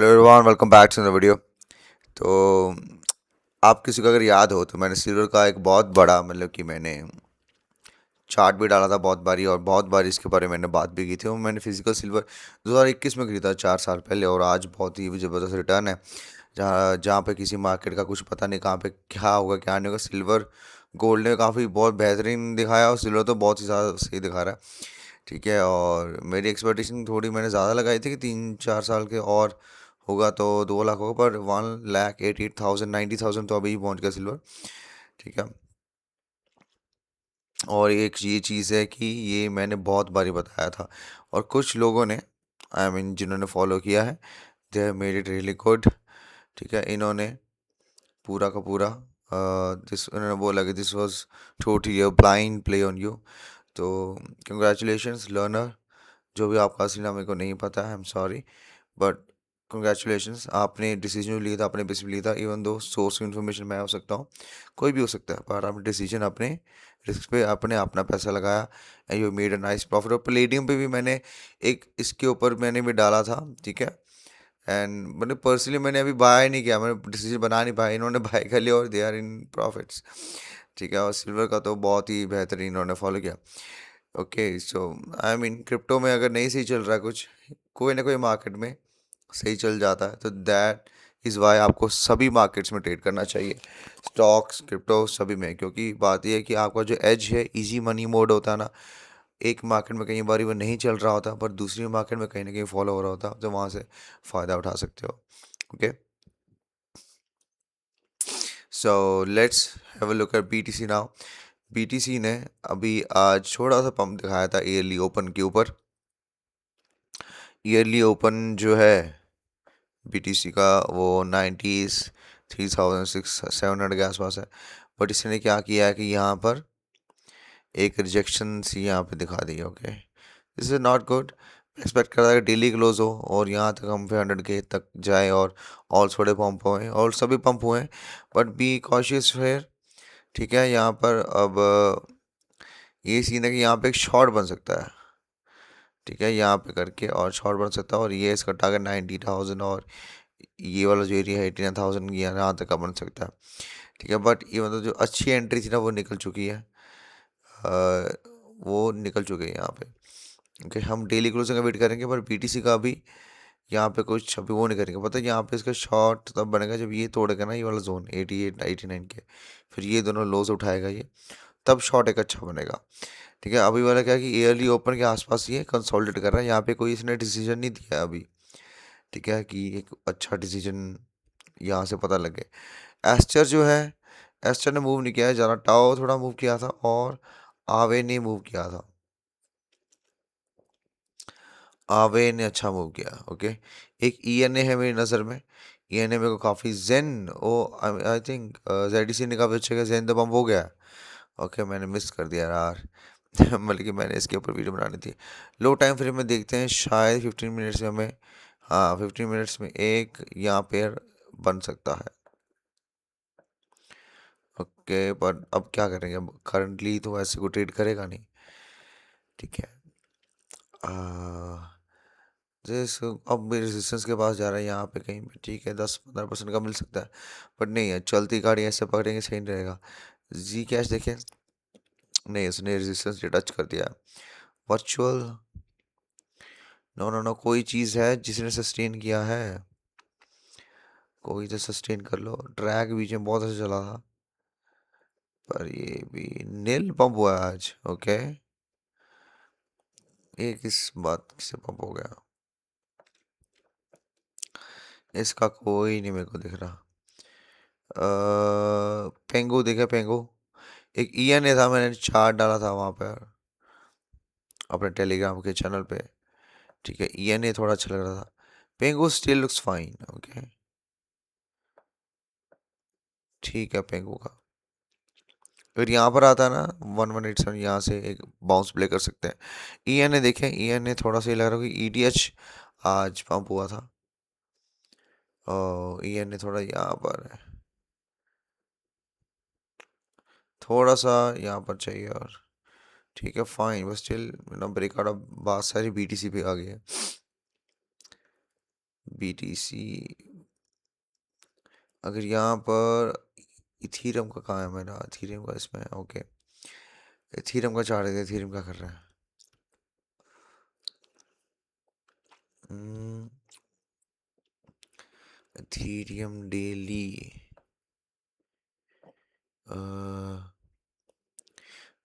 Hello everyone, welcome back to the video. तो आप किसी को अगर याद हो तो मैंने सिल्वर का एक बहुत बड़ा मैंने चार्ट भी डाला था बहुत बारी, और बहुत बारी इसके बारे में मैंने बात भी की थी। और मैंने फिजिकल सिल्वर 2021 में खरीदा 4 साल पहले, और आज बहुत ही ज़बरदस्त रिटर्न है। जहाँ जहाँ पे किसी मार्केट का कुछ पता नहीं, कहाँ पे क्या होगा क्या नहीं होगा। सिल्वर गोल्ड ने काफ़ी बहुत बेहतरीन दिखाया, और सिल्वर तो बहुत ही ज़्यादा सही दिखा रहा है। ठीक है, और मेरी एक्सपेक्टेशन थोड़ी मैंने ज़्यादा लगाई थी कि 3-4 साल के और होगा तो 2 लाख होगा, पर 1,88,000 90,000 तो अभी ही पहुंच गया सिल्वर। ठीक है, और एक ये चीज़ है कि ये मैंने बहुत बारी बताया था, और कुछ लोगों ने जिन्होंने फॉलो किया है, they have made it really good. ठीक है, इन्होंने पूरा का पूरा दिस उन्होंने बोला कि this was totally a blind play on you. तो कंग्रेचुलेशंस लर्नर, जो भी आपका असली नाम मेरे को नहीं पता है, I am sorry, but congratulations, आपने डिसीजन लिया था, आपने बेसिस लिया था। Even though source of information मैं हो सकता हूँ, कोई भी हो सकता है, पर आपने डिसीजन अपने रिस्क पे आपने अपना पैसा लगाया, and you made a nice profit. और प्लेडियम पे भी मैंने एक इसके ऊपर मैंने भी डाला था। ठीक है, एंड मैंने पर्सनली मैंने अभी बाय नहीं किया, मैंने डिसीजन बना नहीं पाया, इन्होंने बाय कर लिया और दे आर इन प्रॉफिट्स। ठीक है, और सिल्वर का तो बहुत ही बेहतरीन इन्होंने फॉलो किया। ओके, सो क्रिप्टो में अगर नहीं सही चल रहा है कुछ, कोई ना कोई मार्केट में सही चल जाता है, तो दैट इज़ वाई आपको सभी मार्केट्स में ट्रेड करना चाहिए, स्टॉक्स क्रिप्टो सभी में। क्योंकि बात यह है कि आपका जो एज है, इजी मनी मोड होता है ना, एक मार्केट में कई बार वो नहीं चल रहा होता, पर दूसरी मार्केट में कहीं ना कहीं फॉलो हो रहा होता, तो वहाँ से फ़ायदा उठा सकते हो। Okay, so let's have a look at BTC now. BTC ने अभी आज छोटा सा पंप दिखाया था ईयरली ओपन के ऊपर। ईयरली ओपन जो है बीटीसी का, वो 93,600 के आसपास है। बट इसने क्या किया है कि यहाँ पर एक रिजेक्शन सी यहाँ पे दिखा दी है। Okay, this is not good. Expect कर रहा है कि डेली क्लोज हो और यहाँ तक हम पे 100 के तक जाए, और ऑल थोड़े पंप हुए हैं, और सभी पंप हुए हैं, बट बी कॉशियस फिर। ठीक है, यहाँ पर अब ये सीन है कि यहाँ पे एक शॉर्ट बन सकता है। ठीक है, यहाँ पे करके और शॉर्ट बन सकता है, और ये इसका टारगेट 90,000, और ये वाला जो एरिया है 89,000, यहाँ तक का बन सकता है। ठीक है, बट ये मतलब जो अच्छी एंट्री थी ना, वो निकल चुकी है। अ, वो निकल चुके हैं यहाँ पे। ओके, हम डेली क्लोजिंग का वेट करेंगे, पर बीटीसी का अभी यहाँ पे कुछ अभी वो नहीं करेंगे। पता है, यहाँ पे इसका शॉर्ट तब बनेगा जब ये तोड़ेगा ना ये वाला जोन 88 89 के, फिर ये दोनों लोज उठाएगा ये, तब शॉर्ट एक अच्छा बनेगा। ठीक है, अभी वाला क्या है कि ईयरली ओपन के आसपास ये कंसोलिडेट कर रहा है, यहाँ पे कोई इसने डिसीजन नहीं दिया है अभी। ठीक है, कि एक अच्छा डिसीजन यहाँ से पता लगे। एस्टर जो है, एस्टर ने मूव नहीं किया है ज़्यादा, टाओ थोड़ा मूव किया था, और आवे ने मूव किया था। आवे ने अच्छा मूव किया। ओके, एक ईएनए है मेरी नज़र में। ईएनए मेरे को काफ़ी जेन, ओ आई थिंक जेडीसी ने काफ़ी अच्छा किया, जेन तो बम्प हो गया। ओके, मैंने मिस कर दिया यार। बल्कि मैंने इसके ऊपर वीडियो बनानी थी। लो टाइम फ्रेम में देखते हैं, शायद 15 मिनट्स में हमें, हाँ 15 मिनट्स में एक यहाँ पेयर बन सकता है। ओके, पर अब क्या करेंगे, अब करंटली तो ऐसे को ट्रेड करेगा नहीं। ठीक है, जैसे अब मेरे रेजिस्टेंस के पास जा रहा है यहाँ पे कहीं पे। ठीक है, 10-15% का मिल सकता है, बट नहीं है, चलती गाड़ी ऐसे पकड़ेंगे सही नहीं रहेगा। जी कैश देखें, नहीं उसने रेजिस्टेंस टच कर दिया। वर्चुअल, नो नो नो, कोई चीज़ है जिसने सस्टेन किया है, कोई तो सस्टेन कर लो। ट्रैक बीच में बहुत अच्छा चला था, पर ये भी नील पंप हुआ है आज। ओके, ये किस बात से पंप हो गया, इसका कोई नहीं मेरे को दिख रहा। पेंगो देखा, पेंगो एक ईएनए था, मैंने चार्ट डाला था वहाँ पर अपने टेलीग्राम के चैनल पे। ठीक है, ईएनए थोड़ा अच्छा लग रहा था। पेंगो स्टिल लुक्स फाइन। ओके, ठीक है, पेंगो का अगर यहाँ पर आता है ना 1187, यहाँ से एक बाउंस प्ले कर सकते हैं। ईएनए देखें, ईएनए थोड़ा सा ही लग रहा है कि ईडीएच आज पंप हुआ था, और ईएनए थोड़ा यहाँ पर है, थोड़ा सा यहाँ पर चाहिए, और ठीक है फाइन, बस स्टिल ब्रेकआउट। अब बहुत सारी बीटीसी पे आ गई है। BTC, अगर यहाँ पर इथीरियम का कहाँ है मेरा, इथीरियम का इसमें, ओके, इथीरियम का चार्ट है, इथीरियम क्या कर रहा है। इथीरियम डेली,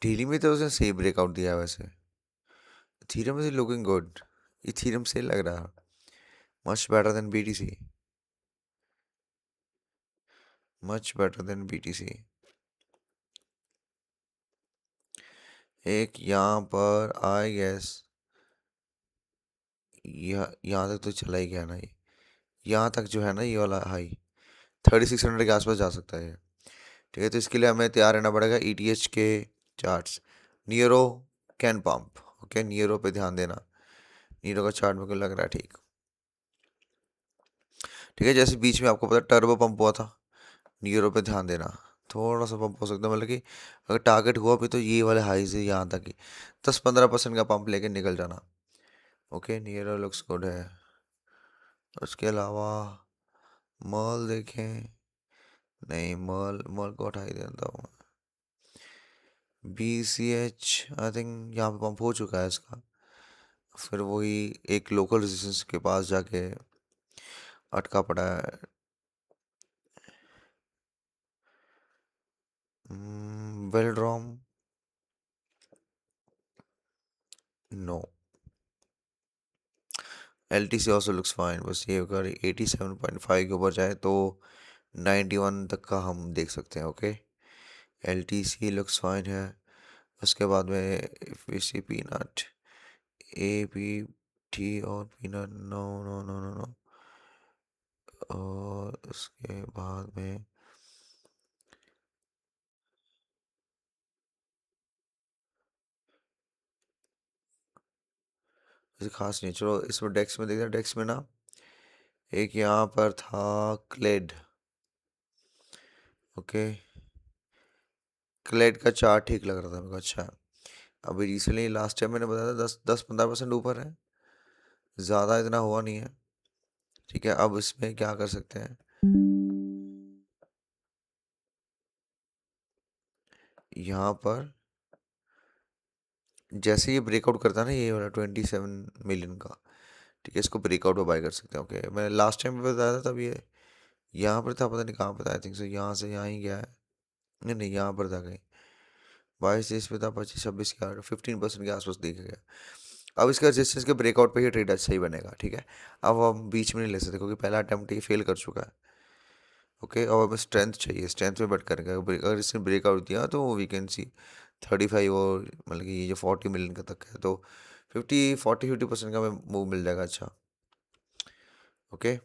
डेली में तो उसने सही ब्रेकआउट दिया है वैसे। Ethereum is looking good, Ethereum से लग रहा है much better than BTC, much better than BTC। एक यहाँ पर आई गेस, यहाँ तक तो चला ही गया ना ये, यहाँ तक जो है ना ये वाला हाई 3600 के आसपास जा सकता है ये। ठीक है, तो इसके लिए हमें तैयार रहना पड़ेगा ETH के चार्ट्स। नियरो कैन पंप, ओके, नियरो पे ध्यान देना, नियरो का चार्ट मेरे को लग रहा है ठीक। ठीक है, जैसे बीच में आपको पता टर्बो पंप हुआ था, नियरो पे ध्यान देना, थोड़ा सा पंप हो सकता है, मतलब कि अगर टारगेट हुआ भी तो ये वाले हाई से यहाँ तक ही 10-15% का पंप लेके निकल जाना। ओके, नियरो लुक्स गुड है। उसके अलावा मॉल देखें, नहीं मॉल मॉल को हटा ही देता हूँ। BCH आई थिंक यहाँ पे पंप हो चुका है इसका, फिर वही एक लोकल रेजिस्टेंस के पास जाके अटका पड़ा है। वेलड्रॉम, no. LTC also looks fine, बस ये अगर 87.5 के ऊपर जाए तो 91 तक का हम देख सकते हैं। ओके, LTC लुक्स फाइन है। उसके बाद में if we see peanut, APT और peanut, no no no no no. और उसके बाद में ऐसे खास नहीं, चलो इसमें डेक्स में देखते हैं। डेक्स में ना एक यहाँ पर था क्लेड, ओके, क्लेड का चार्ट ठीक लग रहा था मेरे को, अच्छा है। अभी रिसेंटली लास्ट टाइम मैंने बताया था 10-15% ऊपर है, ज़्यादा इतना हुआ नहीं है। ठीक है, अब इसमें क्या कर सकते हैं, यहाँ पर जैसे ये ब्रेकआउट करता है ना ये वाला 27 मिलियन का, ठीक है, इसको ब्रेकआउट पे बाय कर सकते हैं। ओके, मैंने लास्ट टाइम भी बताया था, तब ये यहाँ पर था, पता नहीं कहाँ पर था, आई थिंक सो यहाँ से यहाँ ही गया है, नहीं नहीं यहाँ पर था कहीं, 22-23 पे था, 25-26 के 15% के आसपास देखा गया। अब इसका रेजिस्टेंस के ब्रेकआउट पे ही ट्रेड अच्छा ही बनेगा। ठीक है, अब हम बीच में नहीं ले सकते क्योंकि पहला अटेम्प्ट ये फेल कर चुका है। ओके, और हमें स्ट्रेंथ चाहिए, स्ट्रेंथ में बैट करेंगे, अगर इसने ब्रेकआउट दिया तो वी कैन सी 35 और मतलब कि ये जो 40 मिलियन का तक है तो 50 40 50% का हमें मूव मिल जाएगा। अच्छा, ओके,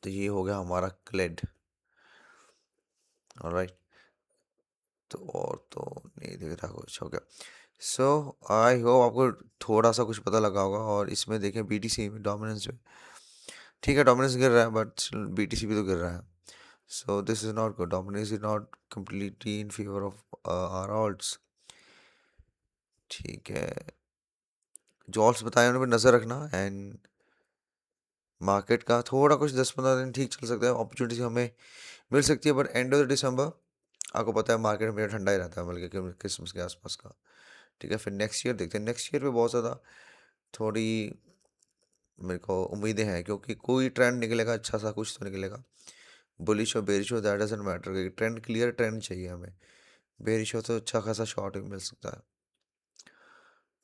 तो ये हो गया हमारा क्लेड। ऑलराइट, तो और तो नहीं दिख रहा कुछ। ओके, सो आई होप आपको थोड़ा सा कुछ पता लगा होगा। और इसमें देखें BTC में डोमिनेंस में, ठीक है डोमिनेंस गिर रहा है बट BTC भी तो गिर रहा है, so this is not good, dominance is not completely in favour of our alts. ठीक है, जो ऑल्ट्स बताए उन पर नज़र रखना, एंड मार्केट का थोड़ा कुछ 10-15 दिन ठीक चल सकता है, अपॉर्चुनिटी हमें मिल सकती है, बट एंड ऑफ द दिसंबर आपको पता है मार्केट में ठंडा ही रहता है, बल्कि क्रिसमस के आसपास का। ठीक है, फिर नेक्स्ट ईयर देखते हैं, नेक्स्ट ईयर पे बहुत ज़्यादा थोड़ी मेरे को उम्मीदें हैं, क्योंकि कोई ट्रेंड निकलेगा अच्छा सा, कुछ तो निकलेगा, बुलिश हो बेरिश हो that doesn't matter, trend clear trend चाहिए हमें, बेरिश हो तो अच्छा खासा शॉर्ट भी मिल सकता है।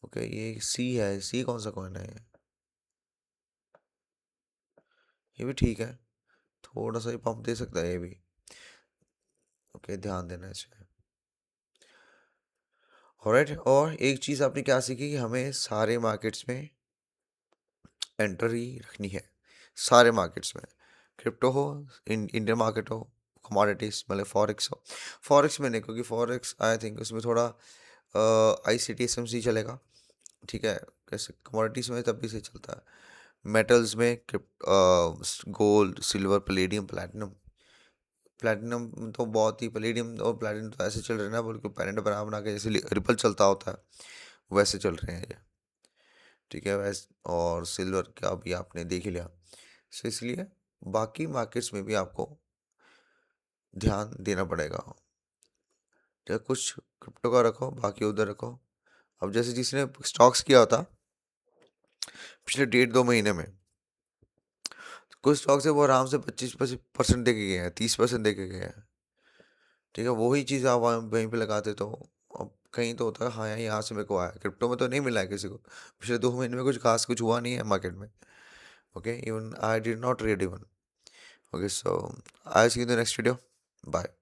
ओके, ये सी है, सी कौन सा कॉइन है ये भी ठीक है, थोड़ा सा ही पंप दे सकता है ये भी। ओके, ध्यान देना इसमें। ऑलराइट, और एक चीज़ आपने क्या सीखी कि हमें सारे मार्केट्स में एंट्री रखनी है, सारे मार्केट्स में, क्रिप्टो हो, इंडियन मार्केट हो, कमोडिटीज मतलब फॉरेक्स हो। फॉरेक्स में नहीं, क्योंकि फॉरेक्स आई थिंक उसमें थोड़ा ICT SMC चलेगा। ठीक है, कैसे कमोडिटीज में तब भी सही चलता है। मेटल्स में gold silver Palladium platinum, platinum तो बहुत ही, प्लेडियम और प्लैटिनम तो ऐसे चल रहे हैं ना, बिल्कुल पैरेंट बना बना के जैसे रिपल चलता होता है वैसे चल रहे हैं ये। ठीक है, वैसे और सिल्वर का भी आपने देख ही लिया। सो इसलिए बाकी मार्केट्स में भी आपको ध्यान देना पड़ेगा। ठीक है, कुछ क्रिप्टो का रखो, बाकी उधर रखो। अब जैसे जिसने स्टॉक्स किया होता पिछले 1.5-2 महीने में, कुछ स्टॉक्स है वो आराम से 25% दे के गए हैं, 30% दे के गए हैं। ठीक है, वही चीज़ आप वहीं पे लगाते तो अब कहीं तो होता है हाँ यार यहाँ से मेरे को आया, क्रिप्टो में तो नहीं मिला है किसी को। पिछले 2 महीने में कुछ खास कुछ हुआ नहीं है मार्केट में। Okay, even I did not read even. Okay, so I see you in the next video. Bye.